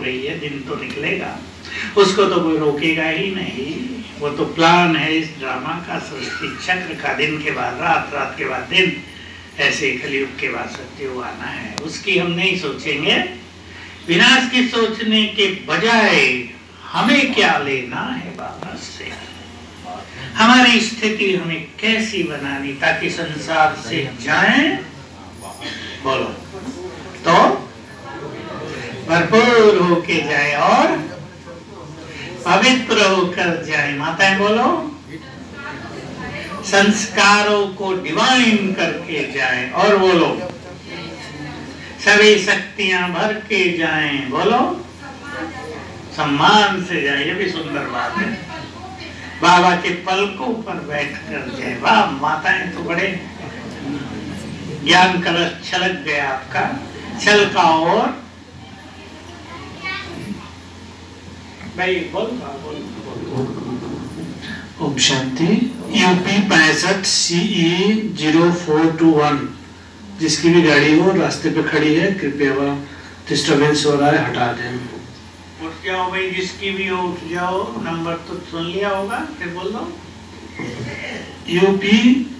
रही है, दिन तो निकलेगा, उसको तो कोई रोकेगा ही नहीं। वो तो प्लान है इस ड्रामा का, सृष्टि चक्र का, दिन के बाद रात, रात के बाद दिन, ऐसे कलयुग के बाद सत्ययुग आना है। उसकी हम नहीं सोचेंगे। विनाश की सोचने के बजाय हमें क्या लेना है बाबा से, हमारी स्थिति हमें कैसी बनानी ताकि संसार से जाएं, बोलो तो भरपूर होके जाए और पवित्र होकर जाए। माताएं बोलो, संस्कारों को डिवाइन करके जाए, और बोलो सभी शक्तियां भर के जाएं, बोलो सम्मान से जाए। ये भी सुंदर बात है, बाबा के पलकों पर बैठ कर जाए। वाह माताएं तो बड़े, ज्ञान कलश छलक गया आपका, छलका। और भाई बोल। ओम शांति। यूपी 65 CE 0421, जिसकी भी गाड़ी हो रास्ते पे खड़ी है, कृपया वह डिस्टर्बेंस हो रहा है, हटा दें। उठ जाओ भाई, जिसकी भी हो उठ जाओ। नंबर तो सुन लिया होगा, फिर बोल दो। UP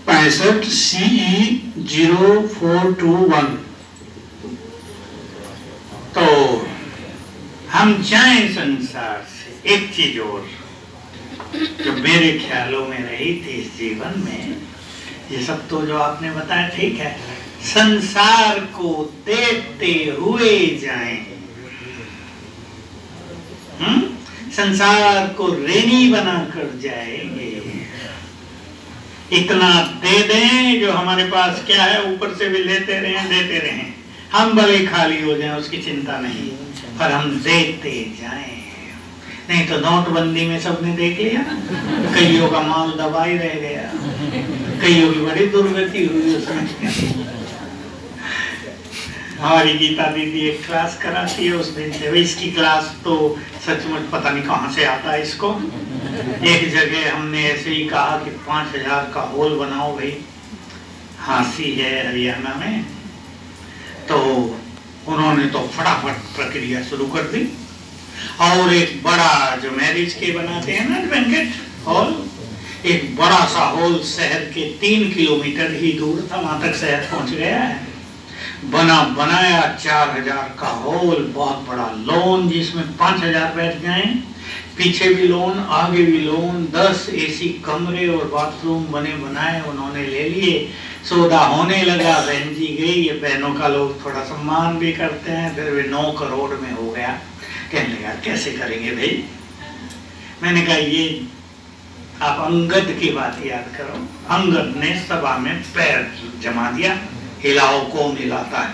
65 CE 0421। तो हम जाएं संसार से। एक चीज और जो मेरे ख्यालों में रही थी इस जीवन में, ये सब तो जो आपने बताया ठीक है, संसार को देखते हुए जाएं। संसार को रेनी बनाकर जाएंगे। इतना दे दें जो हमारे पास क्या है, ऊपर से भी लेते रहें, देते रहें, हम भले खाली हो जाएं, उसकी चिंता नहीं, पर हम देते जाएं। नहीं तो नोटबंदी में सबने देख लिया, कईयों का माल दबाई रह गया, कईयों की बड़ी दुर्गति हुई उसमें। हमारी गीता दीदी एक क्लास कराती है, उस दिन से इसकी क्लास तो सचमुच पता नहीं कहाँ से आता है इसको। एक जगह हमने ऐसे ही कहा कि 5000 का होल बनाओ भाई, हांसी है हरियाणा में, तो उन्होंने तो फटाफट प्रक्रिया शुरू कर दी। और एक बड़ा जो मैरिज के बनाते हैं ना बैंकेट हॉल, एक बड़ा सा हॉल शहर के 3 किलोमीटर ही दूर था, वहां तक शहर पहुंच गया है। बनाया 4000 का हॉल, बहुत बड़ा लॉन जिसमें 5000 बैठ जाएं, पीछे भी लोन, आगे भी लोन, 10 AC कमरे और बाथरूम बने बनाए उन्होंने ले लिए। सौदा होने लगा, बहन जी गई, ये बहनों का लोग थोड़ा सम्मान भी करते हैं, फिर भी 9 करोड़ में हो गया। कहने लगा कैसे करेंगे भाई? मैंने कहा ये आप अंगद की बात याद करो। अंगद ने सभा में पैर जमा दिया, हिलाओ कौन हिलाता है।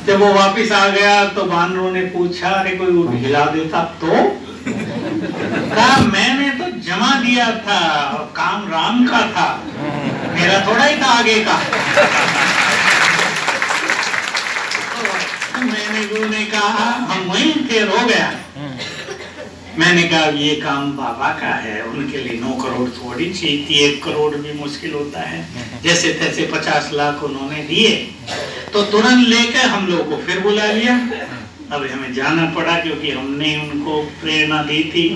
जब वो वापस आ गया तो बानरों ने पूछा, अरे कोई हिला देता तो? कहा मैंने तो जमा दिया था, काम राम का था, मेरा थोड़ा ही था आगे का। मैंने गुरु ने कहा हम वहीं थे, रो गया। मैंने कहा ये काम बाबा का है, उनके लिए 9 करोड़ थोड़ी चीज थी, 1 करोड़ भी मुश्किल होता है। जैसे तैसे 50 लाख उन्होंने दिए, तो तुरंत लेकर हम लोग को फिर बुला लिया। अब हमें जाना पड़ा क्योंकि हमने उनको प्रेरणा दी थी।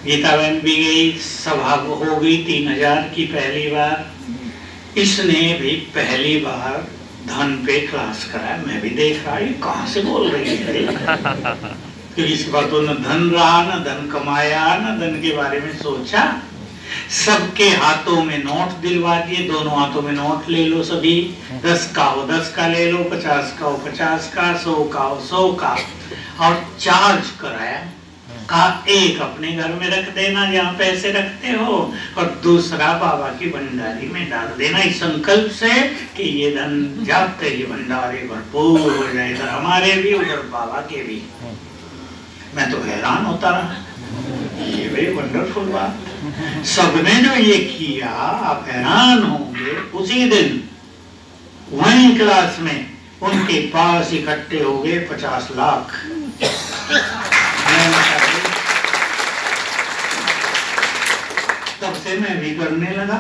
गीता बहन भी गई, सभा हो गई 3000 की पहली बार। इसने भी पहली बार धन पे क्लास कराया। मैं भी देख रहा, ये कहाँ से बोल रही है, क्योंकि इसके बाद तो न धन रहा, न धन कमाया, न धन के बारे में सोचा। सबके हाथों में नोट दिलवा दिए, दोनों हाथों में नोट ले लो सभी, 10 का हो 10 का ले लो, 50 का हो 50 का, 100 का हो 100 का, और चार्ज कराया। कहा एक अपने घर में रख देना जहाँ पैसे रखते हो, और दूसरा बाबा की भंडारी में डाल देना, इस संकल्प से कि ये धन जाते ही भंडारे भरपूर हो जाए, इधर हमारे भी उधर बाबा के भी। मैं तो हैरान होता रहा, ये बड़ी वंडरफुल बात। सबने जो ये किया, आप हैरान होंगे। उसी दिन वहीं क्लास में उनके पास इकट्ठे हो गए 50 लाख। तब से मैं भी करने लगा।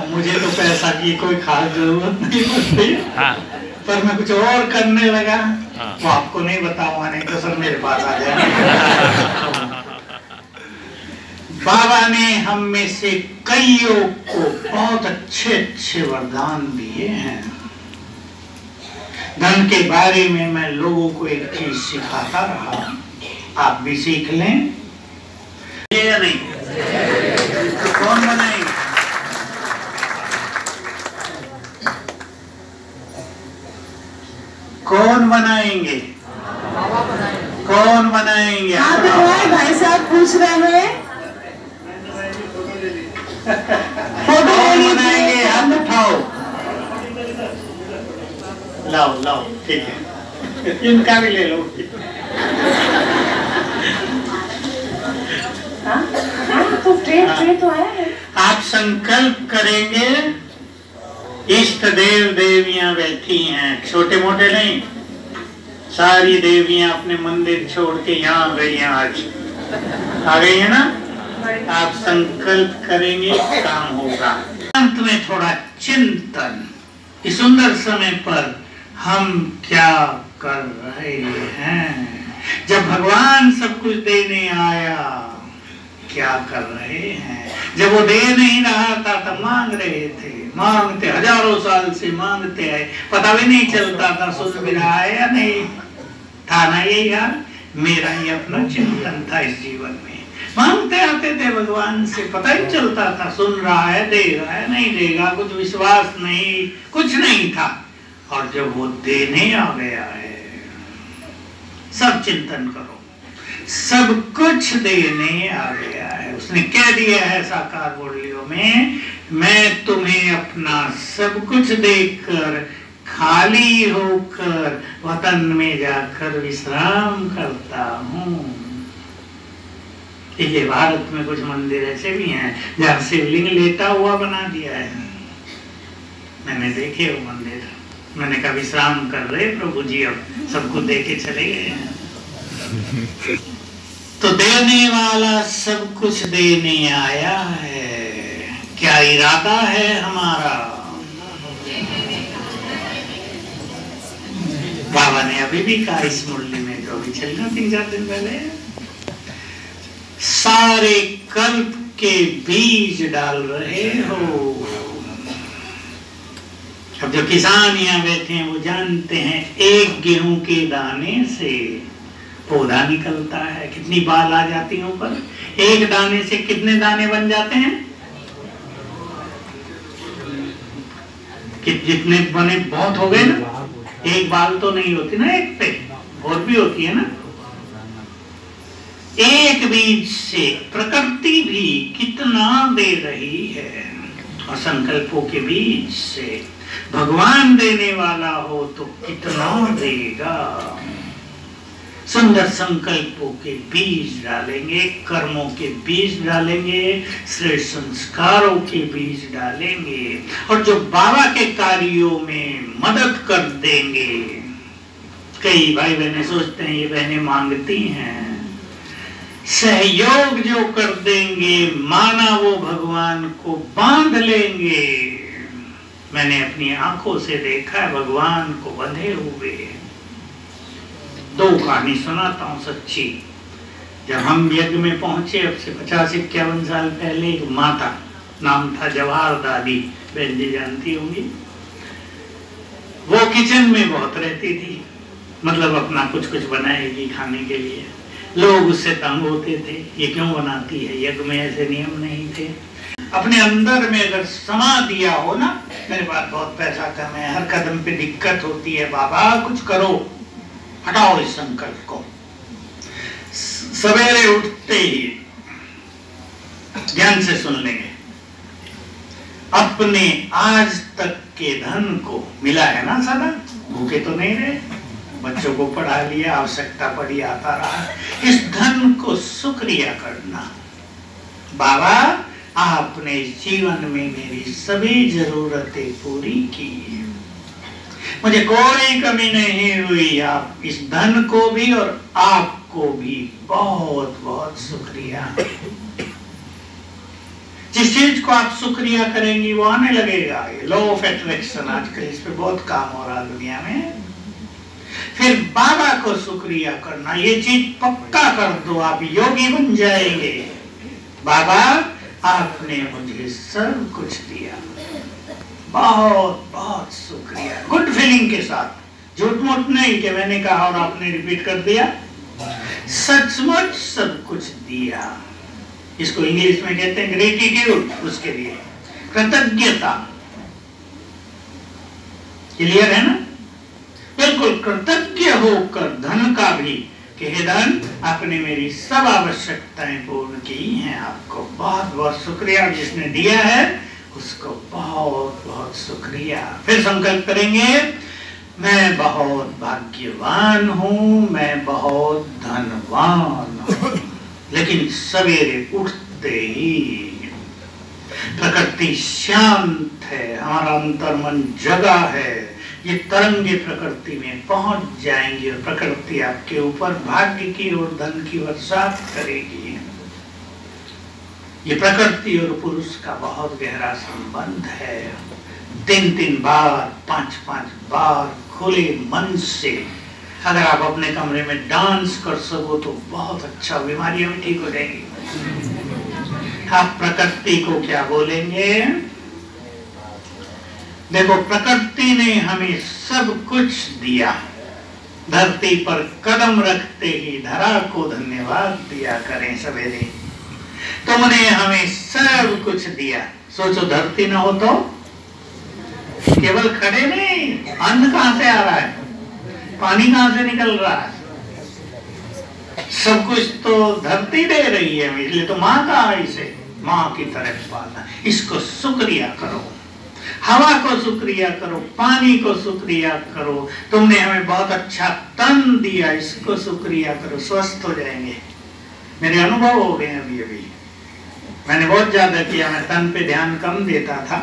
मुझे तो पैसा की कोई खास जरूरत नहीं पड़ती, पर मैं कुछ और करने लगा, वो आपको नहीं बताऊंगा, नहीं तो सब मेरे पास आ जाएंगे। बाबा ने हम में से कईयों को बहुत अच्छे अच्छे वरदान दिए हैं। धन के बारे में मैं लोगों को एक चीज सिखाता रहा, आप भी सीख लें या नहीं? कौन बनाएंगे? कौन बनाएंगे? कौन बनाएंगे? भाई साहब पूछ रहे हैं। कौन बनाएंगे? हाथ उठाओ। लाओ लाओ, ठीक है, इनका भी ले लो। तो ट्रे तो है। आप संकल्प करेंगे, इष्ट देव देवियां बैठी हैं, छोटे मोटे नहीं, सारी देवियां अपने मंदिर छोड़ के यहाँ गई हैं, आज आ गई है ना। आप संकल्प करेंगे, काम होगा। अंत में थोड़ा चिंतन, इस सुंदर समय पर हम क्या कर रहे हैं? जब भगवान सब कुछ देने आया, क्या कर रहे हैं? जब वो दे नहीं रहा था तब मांग रहे थे, मांगते हजारों साल से मांगते आए, पता भी नहीं चलता था सुन भी रहा है या नहीं। था ना यही हाल? मेरा ही अपना चिंतन था इस जीवन में। मांगते आते थे भगवान से, पता ही चलता था सुन रहा है, दे रहा है, नहीं देगा, कुछ विश्वास नहीं, कुछ नहीं था। और जब वो देने आ गया है, सब चिंतन करो, सब कुछ देने आ गया है। उसने कह दिया है साकार मुरलियों में, मैं तुम्हें अपना सब कुछ देकर खाली होकर वतन में जाकर विश्राम करता हूँ। ये भारत में कुछ मंदिर ऐसे भी हैं जहाँ शिवलिंग लेटा हुआ बना दिया है, मैंने देखे वो मंदिर। मैंने कहा विश्राम कर रहे प्रभु जी, अब सबको दे के चले गए हैं। तो देने वाला सब कुछ देने आया है, क्या इरादा है हमारा? बाबा ने अभी भी कहा इस मुरली में, जो भी चल रहा 3-4 दिन पहले, सारे कल्प के बीज डाल रहे हो। अब जो किसान यहाँ बैठे हैं वो जानते हैं, एक गेहूं के दाने से पौधा निकलता है, कितनी बाल आ जाती है ऊपर। एक दाने से कितने दाने बन जाते हैं? कि जितने बने बहुत हो गए ना, एक बाल तो नहीं होती ना एक पे, और भी होती है ना। एक बीज से प्रकृति भी कितना दे रही है, और संकल्पों के बीज से भगवान देने वाला हो तो कितना देगा। सुंदर संकल्पों के बीज डालेंगे, कर्मों के बीज डालेंगे, श्रेष्ठ संस्कारों के बीज डालेंगे, और जो बाबा के कार्यों में मदद कर देंगे। कई भाई बहनें सोचते हैं ये बहनें मांगती हैं, सहयोग जो कर देंगे माना वो भगवान को बांध लेंगे। मैंने अपनी आंखों से देखा है भगवान को बंधे हुए। 2 कहानी सुनाता हूँ सच्ची। जब हम यज्ञ में पहुंचे, अब से 50-51 साल पहले, एक माता, नाम था जवाहर दादी, बहन जी जानती होंगी। वो किचन में बहुत रहती थी, मतलब अपना कुछ कुछ बनाएगी खाने के लिए। लोग उससे तंग होते थे, ये क्यों बनाती है, यज्ञ में ऐसे नियम नहीं थे। अपने अंदर में अगर समा दिया हो ना, मेरे पास बहुत पैसा कम है, हर कदम पे दिक्कत होती है, बाबा कुछ करो, हटाओ इस संकल्प को। सवेरे उठते ही ध्यान से सुन लेंगे, अपने आज तक के धन को, मिला है ना सदा, भूखे तो नहीं रहे, बच्चों को पढ़ा लिया, आवश्यकता पड़ी, आता रहा, इस धन को शुक्रिया करना। बाबा आपने जीवन में मेरी सभी जरूरतें पूरी की, मुझे कोई कमी नहीं हुई। आप इस धन को भी और आपको भी बहुत बहुत शुक्रिया। जिस चीज को आप शुक्रिया करेंगी वो आने लगेगा। ये लॉ ऑफ अट्रैक्शन, आजकल इस पे बहुत काम हो रहा है दुनिया में। फिर बाबा को शुक्रिया करना, ये चीज पक्का कर दो, आप योगी बन जाएंगे। बाबा आपने मुझे सब कुछ दिया, बहुत बहुत शुक्रिया। गुड फीलिंग के साथ, झूठ मूठ नहीं कि मैंने कहा और आपने रिपीट कर दिया, सचमुच सब कुछ दिया। इसको इंग्लिश में कहते हैं ग्रेटिट्यूड, उसके लिए कृतज्ञता। क्लियर है ना? बिल्कुल कृतज्ञ होकर धन का भी कि हे धन आपने मेरी सब आवश्यकताएं पूर्ण की हैं, आपको बहुत बहुत शुक्रिया। जिसने दिया है उसको बहुत बहुत शुक्रिया। फिर संकल्प करेंगे, मैं बहुत भाग्यवान हूं, मैं बहुत धनवान हूं। लेकिन सवेरे उठते ही प्रकृति शांत है, हमारा अंतर्मन जगा है, ये तरंगे प्रकृति में पहुंच जाएंगी और प्रकृति आपके ऊपर भाग्य की और धन की वर्षा करेगी। ये प्रकृति और पुरुष का बहुत गहरा संबंध है। 3-3 बार 5-5 बार खुले मन से अगर आप अपने कमरे में डांस कर सको तो बहुत अच्छा, बीमारियां भी ठीक हो जाएंगी। आप प्रकृति को क्या बोलेंगे? देखो, प्रकृति ने हमें सब कुछ दिया। धरती पर कदम रखते ही धरा को धन्यवाद दिया करें सवेरे। तुमने हमें सब कुछ दिया। सोचो, धरती ना हो तो केवल खड़े नहीं, अन्न कहां से आ रहा है, पानी कहां से निकल रहा है, सब कुछ तो धरती दे रही है। इसलिए तो माँ का इसे माँ की तरफ पालना। इसको शुक्रिया करो, हवा को शुक्रिया करो, पानी को शुक्रिया करो। तुमने हमें बहुत अच्छा तन दिया, इसको शुक्रिया करो, स्वस्थ हो जाएंगे। मेरे अनुभव हो गए अभी। मैंने बहुत ज्यादा किया, मैं तन पे ध्यान कम देता था,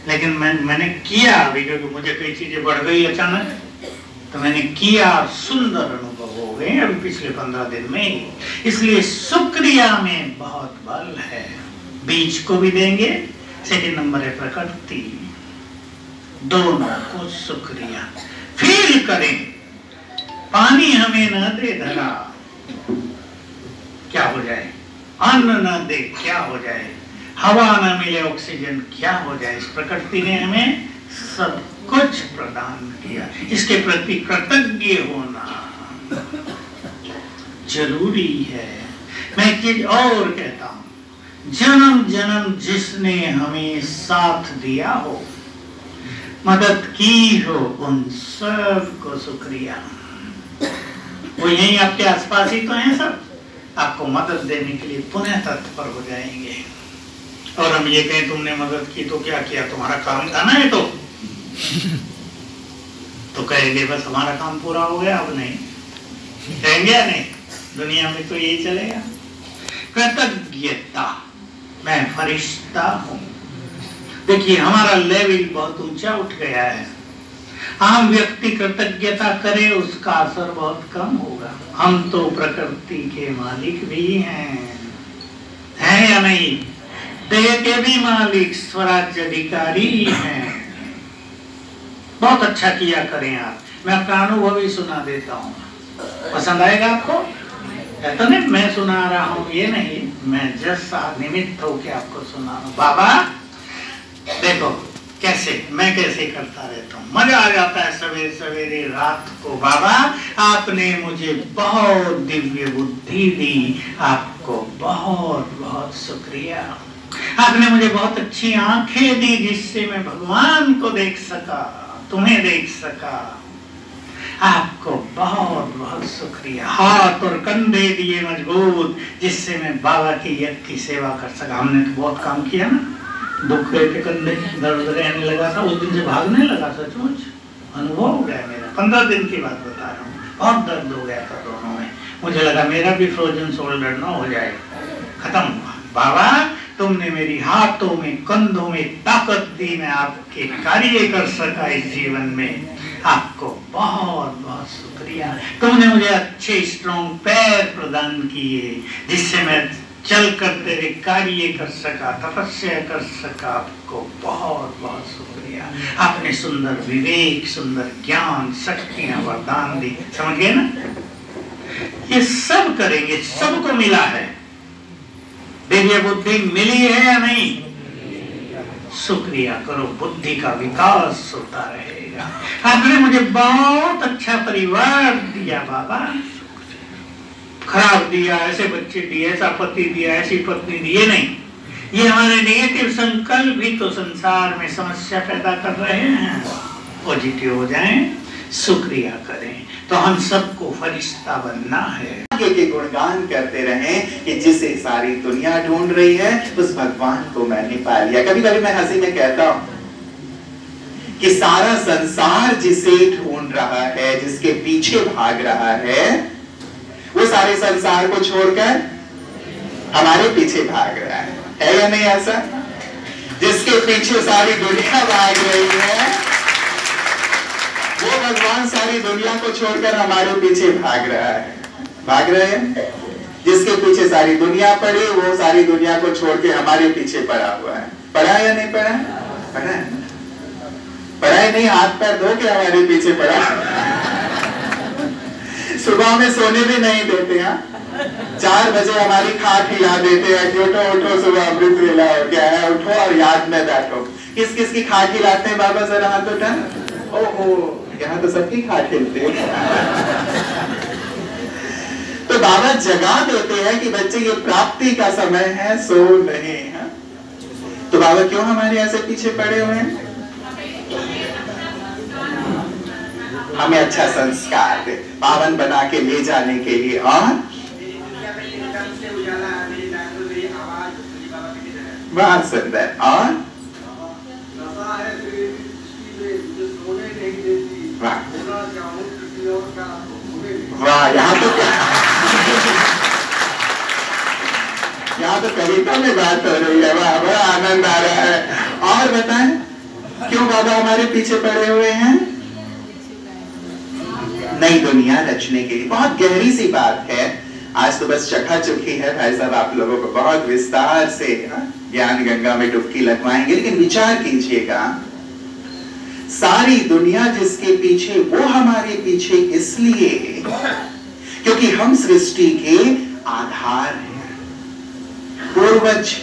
लेकिन मैंने किया अभी, क्योंकि मुझे कई चीजें बढ़ गई अचानक, तो मैंने किया, सुंदर अनुभव हो गए अभी पिछले 15 दिन में ही। इसलिए शुक्रिया में बहुत बल है। बीज को भी देंगे, सेकंड नंबर है प्रकृति, दोनों को शुक्रिया। फील करें, पानी हमें न दे धरा क्या हो जाए, अन्न न दे क्या हो जाए, हवा न मिले ऑक्सीजन क्या हो जाए। इस प्रकृति ने हमें सब कुछ प्रदान किया, इसके प्रति कृतज्ञ होना जरूरी है। मैं एक चीज और कहता हूं, जन्म जन्म जिसने हमें साथ दिया हो, मदद की हो, उन सब को शुक्रिया। वो यही आपके आसपास ही तो हैं सब, आपको मदद देने के लिए पुनः तत्पर हो जाएंगे। और हम ये कहें तुमने मदद की तो क्या किया, तुम्हारा काम था ना ये तो कहेंगे बस हमारा काम पूरा हो गया, अब नहीं कहेंगे या नहीं? दुनिया में तो यही चलेगा। कृतज्ञता, मैं फरिश्ता हूं। देखिए, हमारा लेवल बहुत ऊंचा उठ गया है। आम व्यक्ति कृतज्ञता करे, उसका असर बहुत कम होगा। हम तो प्रकृति के मालिक भी हैं या नहीं? देह के भी मालिक, स्वराज्य अधिकारी हैं। बहुत अच्छा किया करें आप। मैं अपना अनुभव ही सुना देता हूँ, पसंद आएगा आपको? तो नहीं मैं सुना रहा हूँ, ये नहीं, मैं जस्ट निमित्त होके आपको सुना रहा हूँ। बाबा देखो कैसे मैं कैसे करता रहता हूँ, मजा आ जाता है सवेरे सवेरे रात को। बाबा आपने मुझे बहुत दिव्य बुद्धि दी, आपको बहुत बहुत शुक्रिया। आपने मुझे बहुत अच्छी आंखें दी जिससे मैं भगवान को देख सका, तुम्हें देख सका, आपको बहुत बहुत शुक्रिया। हाथ और कंधे दिए मजबूत जिससे मैं बाबा की यज्ञ की सेवा कर सका। हमने तो बहुत काम किया ना, दुख गए थे, कंधे दर्द रहने लगा था, उस दिन से भागने लगा, सचमुच अनुभव हो गया मेरा। 15 दिन की बात बता रहा हूँ, बहुत दर्द हो गया था दोनों में। मुझे लगा मेरा भी फ्रोजन शोल्डर ना हो जाए, खत्म हुआ। बाबा तुमने मेरी हाथों में कंधों में ताकत दी, मैं आपके कार्य कर सका इस जीवन में, आपको बहुत बहुत शुक्रिया। तुमने मुझे अच्छे स्ट्रॉन्ग पैर प्रदान किए जिससे मैं चल कर तेरे कार्य कर सका, तपस्या कर सका, आपको बहुत बहुत शुक्रिया। आपने सुंदर विवेक, सुंदर ज्ञान, शक्तियां, वरदान दी। समझ गए ना? ये सब करेंगे, सबको मिला है। दिव्य बुद्धि मिली है या नहीं? शुक्रिया करो, बुद्धि का विकास होता रहेगा। आपने मुझे बहुत अच्छा परिवार दिया बाबा, खराब दिया, ऐसे बच्चे दिए, ऐसा पति दिया, ऐसी पत्नी दी, ये नहीं। ये हमारे नेगेटिव संकल्प भी तो संसार में समस्या पैदा कर रहे हैं। पॉजिटिव हो जाएं, शुक्रिया करें, तो हम सबको फरिश्ता बनना है। आगे के गुणगान करते रहें कि जिसे सारी दुनिया ढूंढ रही है उस भगवान को मैंने पा लिया। कभी कभी मैं हंसी में कहता हूं कि सारा संसार जिसे ढूंढ रहा है, जिसके पीछे भाग रहा है, वो सारे संसार को छोड़कर हमारे पीछे भाग रहा है या नहीं ऐसा? जिसके पीछे सारी दुनिया भाग रही है, वो भगवान सारी दुनिया को छोड़कर हमारे पीछे भाग रहा है। भाग रहे हैं। जिसके पीछे सारी दुनिया पड़ी, वो सारी दुनिया को छोड़ के हमारे पीछे पड़ा हुआ है। पड़ा या नहीं पड़ा? पड़ा है। पड़ा ही नहीं, हाथ पैर धो के हमारे पीछे पड़ा। सुबह में सोने भी नहीं देते हैं। 4 बजे हमारी खाट हिला देते हैं कि उठो उठो, सुबह अमृत वेला हो गया है, उठो और याद में बैठो। किस किस की खाट हिलाते हैं बाबा, जरा हाथ उठा। ओहो, यहाँ तो सबकी खाट हिलती है। तो बाबा जगा देते हैं कि बच्चे ये प्राप्ति का समय है, सो नहीं है। तो बाबा क्यों हमारे ऐसे पीछे पड़े हुए हैं? हमें अच्छा संस्कार दे, पावन बना के ले जाने के लिए। और बहुत सुंदर। और वाह, यहाँ तो यहाँ तो कविता में बात हो रही है। वाह, बड़ा आनंद आ रहा है। और बताएं क्यों बाबा हमारे पीछे पड़े हुए हैं? नई दुनिया रचने के लिए। बहुत गहरी सी बात है। आज तो बस चखा चुकी है भाई साहब, आप लोगों को बहुत विस्तार से ज्ञान गंगा में डुबकी लगवाएंगे, लेकिन विचार कीजिएगा, सारी दुनिया जिसके पीछे, वो हमारे पीछे इसलिए क्योंकि हम सृष्टि के आधार हैं, पूर्वज।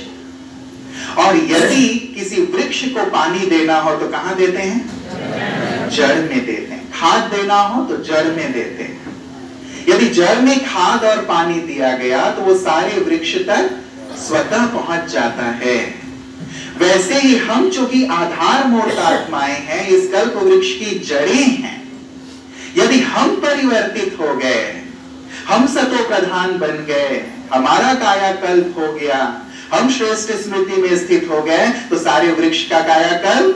और यदि किसी वृक्ष को पानी देना हो तो कहां देते हैं? जड़ में देते हैं। खाद देना हो तो जड़ में देते हैं। यदि जड़ में खाद और पानी दिया गया तो वो सारे वृक्ष तक स्वतः पहुंच जाता है। वैसे ही हम जो कि आधार मूर्त आत्माएं हैं, इस कल्प वृक्ष की जड़ें हैं। यदि हम परिवर्तित हो गए, हम सतो प्रधान बन गए, हमारा कायाकल्प हो गया, हम श्रेष्ठ स्मृति में स्थित हो गए, तो सारे वृक्ष का कायाकल्प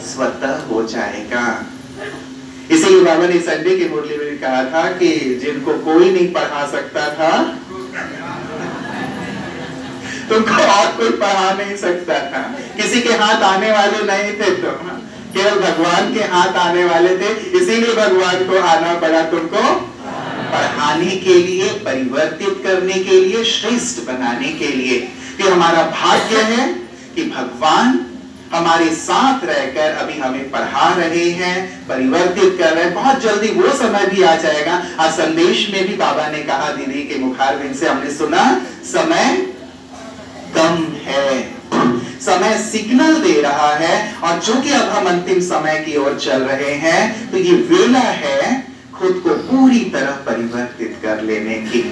स्वतः हो जाएगा। इसीलिए बाबा ने संडे की मुरली में कहा था कि जिनको कोई नहीं पढ़ा सकता था, तुमको और कोई पढ़ा नहीं सकता था। किसी के हाथ आने वाले नहीं थे तुम, केवल भगवान के हाथ आने वाले थे। इसीलिए भगवान को आना पड़ा तुमको पढ़ाने के लिए, परिवर्तित करने के लिए, श्रेष्ठ बनाने के लिए। तो हमारा भाग्य है कि भगवान हमारे साथ रहकर अभी हमें पढ़ा रहे हैं, परिवर्तित कर रहे हैं। बहुत जल्दी वो समय भी आ जाएगा। आज संदेश में भी बाबा ने कहा, दीदी के मुखारविंद से हमने सुना, समय कम है, समय सिग्नल दे रहा है। और चूंकि अब हम अंतिम समय की ओर चल रहे हैं, तो ये वेला है खुद को पूरी तरह परिवर्तित कर लेने की,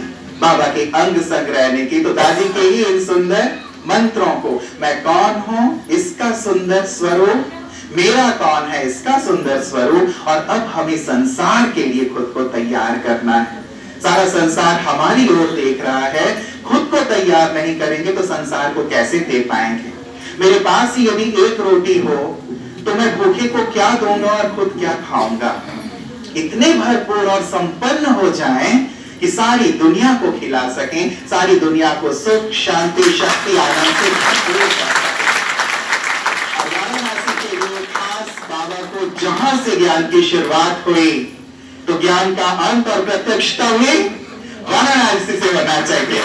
बाबा के अंग संग रहने की। तो दादी के ही इन सुंदर मंत्रों को, मैं कौन हूं इसका सुंदर स्वरूप, मेरा कौन है इसका सुंदर स्वरूप, और अब हमें संसार के लिए खुद को तैयार करना है। सारा संसार हमारी ओर देख रहा है, खुद को तैयार नहीं करेंगे तो संसार को कैसे दे पाएंगे। मेरे पास ही यदि एक रोटी हो तो मैं भूखे को क्या दूंगा और खुद क्या खाऊंगा। इतने भरपूर और संपन्न हो जाएं कि सारी दुनिया को खिला सकें, सारी दुनिया को सुख, शांति, शक्ति, आनंद से भरपूर कर सकें। वाराणसी के लिए खास बाबा को जहां से ज्ञान की शुरुआत हुई, तो ज्ञान का अंत और प्रत्यक्षता हुई वाराणसी से होना चाहिए।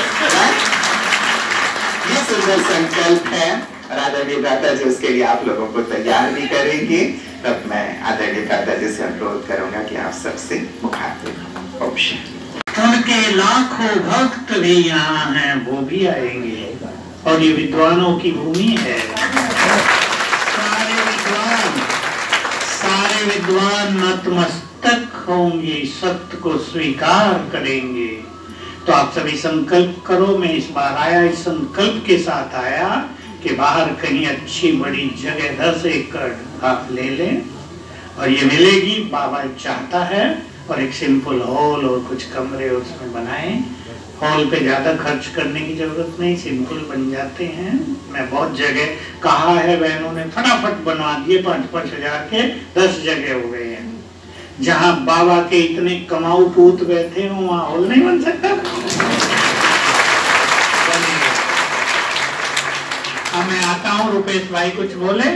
ये सुंदर संकल्प है और आदरणीय भ्राता जी उसके लिए आप लोगों को तैयार भी करेंगे। तब मैं आदरणीय भ्राता जी से अनुरोध करूंगा कि आप सबसे मुखातिब ऑप्शन। उनके लाखों भक्त भी यहाँ हैं, वो भी आएंगे और ये विद्वानों की भूमि है। सारे विद्वान नतमस्तक होंगे, सत्य को स्वीकार करेंगे। तो आप सभी संकल्प करो। मैं इस बार आया इस संकल्प के साथ आया कि बाहर कहीं अच्छी बड़ी जगह 10 एकड़ आप ले लें और ये मिलेगी, बाबा चाहता है। और एक सिंपल हॉल और कुछ कमरे उसमें बनाएं। हॉल पे ज्यादा खर्च करने की जरूरत नहीं, सिंपल बन जाते हैं। मैं बहुत जगह कहा है, बहनों ने फटाफट बनवा दिए, 5-5 हजार के 10 जगह हो गए हैं। जहां बाबा के इतने कमाऊ पूत बैठे हो वहां हॉल नहीं बन सकता। अब मैं आता हूँ, रुपेश भाई कुछ बोले,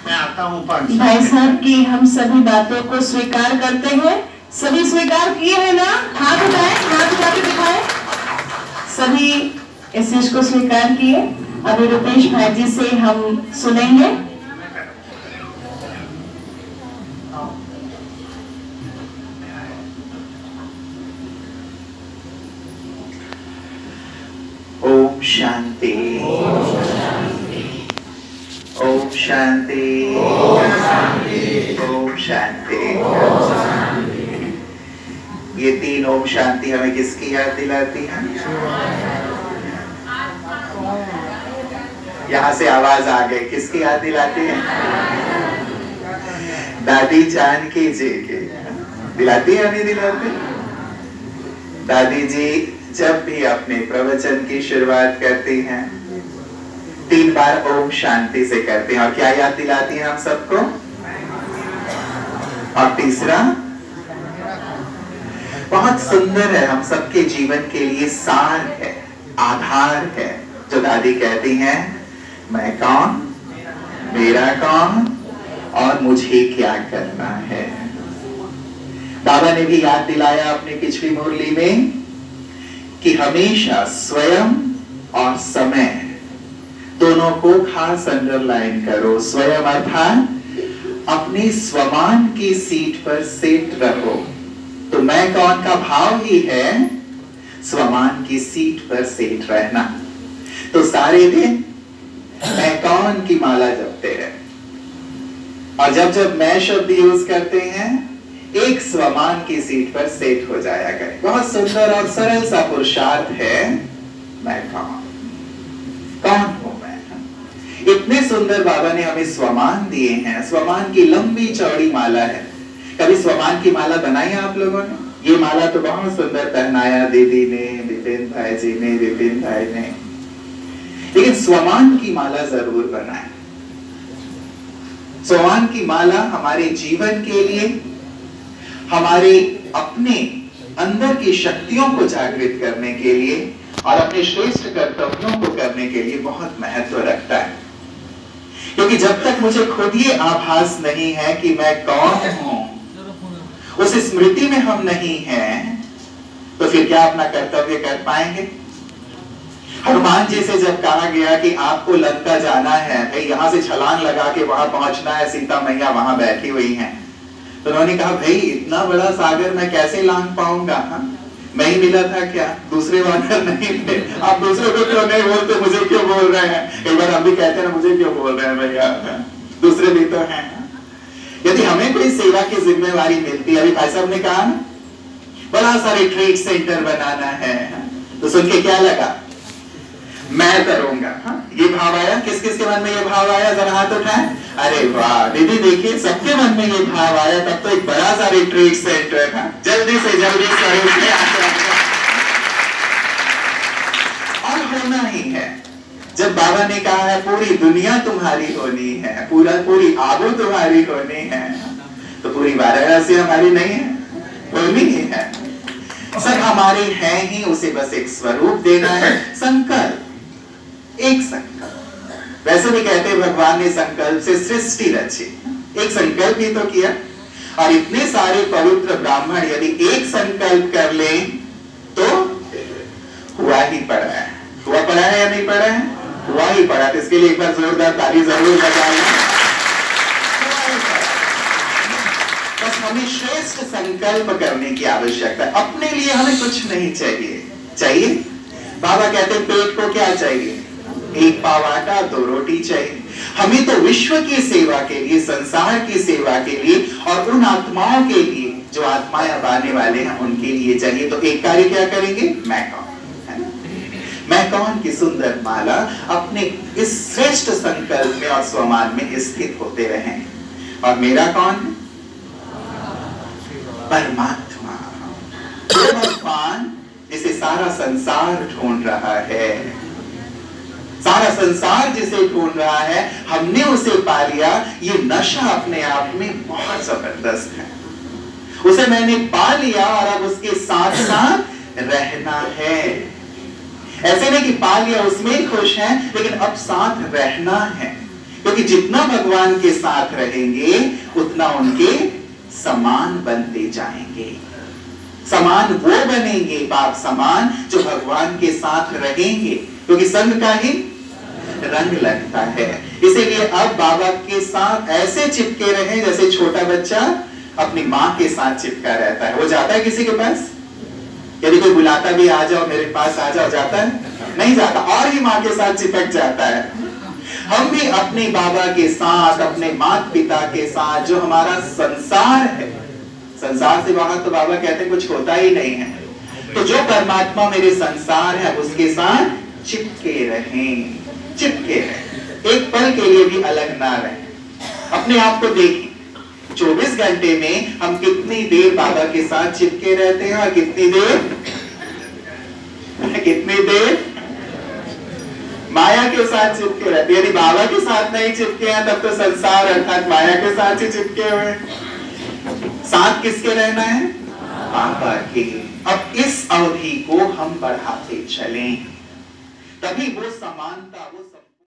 मैं आता हूँ। भाई साहब की हम सभी बातों को स्वीकार करते हैं। सभी स्वीकार किए हैं ना? हाथ उठाए, हाथ उठा के दिखाए। सभी इस चीज को स्वीकार किए। अभी रुपेश भाई जी से हम सुनेंगे। ओम शांति, ओम शांति, ओम शांति। ये 3 ओम शांति हमें किसकी याद दिलाती है? यहाँ से आवाज आ गई, किसकी याद दिलाती है? दादी जानकी जी की। दिलाती है या नहीं दिलाती? दादी जी जब भी अपने प्रवचन की शुरुआत करती हैं 3 बार ओम शांति से करते हैं। और क्या याद दिलाती हैं हम सबको? और तीसरा बहुत सुंदर है, हम सबके जीवन के लिए सार है, आधार है, जो दादी कहती हैं, मैं कौन, मेरा कौन और मुझे क्या करना है। बाबा ने भी याद दिलाया अपनी पिछली मुरली में कि हमेशा स्वयं और समय दोनों को खास अंडरलाइन करो। स्वयं अर्थात अपनी स्वमान की सीट पर सेट रहो। तो मैं कौन का भाव ही है स्वमान की सीट पर सेट रहना। तो सारे दिन मैं कौन की माला जपते रहे और जब जब मैं शब्द यूज करते हैं एक स्वमान की सीट पर सेट हो जाया करे। बहुत सुंदर और सरल सा पुरुषार्थ है। मैं कौन हूं मैं? इतने सुंदर बाबा ने हमें स्वमान दिए हैं। स्वमान की लंबी चौड़ी माला है। कभी स्वमान की माला बनाई आप लोगों ने? ये माला तो बहुत सुंदर पहनाया दीदी ने, विपिन भाई जी ने, विपिन भाई ने, लेकिन स्वमान की माला जरूर बनाए। स्वमान की माला हमारे जीवन के लिए, हमारे अपने अंदर की शक्तियों को जागृत करने के लिए और अपने श्रेष्ठ कर्तव्यों को करने के लिए बहुत महत्व रखता है। क्योंकि जब तक मुझे खुद ये आभास नहीं है कि मैं कौन हूं, उस स्मृति में हम नहीं हैं, तो फिर क्या अपना कर्तव्य कर पाएंगे? हनुमान जी से जब कहा गया कि आपको लंका जाना है, भाई यहां से छलांग लगा के वहां पहुंचना है, सीता मैया वहां बैठी हुई हैं, तो उन्होंने कहा भाई इतना बड़ा सागर मैं कैसे लांग पाऊंगा? मैं ही मिला था क्या? दूसरे वानर नहीं थे? आप दूसरों को क्यों नहीं बोलते, मुझे क्यों बोल रहे हैं? एक बार हम भी कहते हैं मुझे क्यों बोल रहे हैं भैया, दूसरे भी तो हैं। यदि हमें कोई सेवा की जिम्मेवारी मिलती है, अभी भाई साहब ने कहा बड़ा सा रिट्रीट सेंटर बनाना है, तो सुन के क्या लगा? मैं करूंगा। ये भाव आया? किस किस के मन में ये भाव आया? जरा हाथ उठाएं। अरे वाह दीदी, देखिए सबके मन में ये भाव आया। तब तो एक बड़ा सा रिट्रीट सेंटर है, जल्दी से जल्दी और होना ही है। जब बाबा ने कहा है पूरी दुनिया तुम्हारी होनी है, पूरी आबू तुम्हारी होनी है, तो पूरी वाराणसी हमारी नहीं है, होनी ही है। सब हमारे हैं ही, उसे बस एक स्वरूप देना है। संकल्प, एक संकल्प। वैसे भी कहते हैं भगवान ने संकल्प से सृष्टि रची, एक संकल्प ही तो किया। और इतने सारे पवित्र ब्राह्मण यदि एक संकल्प कर लें तो हुआ ही पड़ा है। हुआ पड़ा है या नहीं पड़ा है? हुआ ही पड़ा। तो इसके लिए एक बार जोरदार ताली जरूर बजाना। बस हमें श्रेष्ठ संकल्प करने की आवश्यकता है। अपने लिए हमें कुछ नहीं चाहिए। बाबा कहते हैं पेट को क्या चाहिए? एक पाव आटा, 2 रोटी चाहिए। हमें तो विश्व की सेवा के लिए, संसार की सेवा के लिए और उन आत्माओं के लिए जो आत्माएं अब आने वाले हैं उनके लिए चाहिए। तो एक कार्य क्या करेंगे? मैं कौन, है ना? मैं कौन की सुंदर माला अपने इस श्रेष्ठ संकल्प में और स्वमान में स्थित होते रहें। और मेरा कौन है? परमात्मा, वो भगवान जिसे सारा संसार ढूंढ रहा है। सारा संसार जिसे ढूंढ रहा है, हमने उसे पा लिया। ये नशा अपने आप में बहुत जबरदस्त है। उसे मैंने पा लिया और अब उसके साथ साथ रहना है। ऐसे नहीं कि पा लिया उसमें खुश हैं, लेकिन अब साथ रहना है। क्योंकि जितना भगवान के साथ रहेंगे उतना उनके समान बनते जाएंगे। समान वो बनेंगे, बाप समान, जो भगवान के साथ रहेंगे। क्योंकि संग का ही रंग लगता है। इसीलिए अब बाबा के साथ ऐसे चिपके रहें जैसे छोटा बच्चा अपनी माँ के साथ चिपका रहता है। वो जाता है किसी के पास? यदि कोई बुलाता भी आ जाओ, मेरे पास आ जाओ, जाता है? नहीं जाता, और ही माँ के साथ चिपक जाता है। हम भी अपने बाबा के साथ, अपने माता पिता के साथ, जो हमारा संसार है, संसार से बाहर तो बाबा कहते हैं कुछ होता ही नहीं है। तो जो परमात्मा मेरे संसार है उसके साथ चिपके रहें, चिपके रहें। एक पल के लिए भी अलग ना रहें। अपने आप को देखें, 24 घंटे में हम कितनी देर बाबा के साथ चिपके रहते हैं और कितनी देर माया के साथ चिपके रहते हैं। यदि बाबा के साथ नहीं चिपके हैं तब तो संसार अर्थात माया के साथ ही चिपके हुए। साथ किसके रहना है? बाबा के। अब इस अवधि को हम बढ़ाते चलें, तभी वो समानता, वो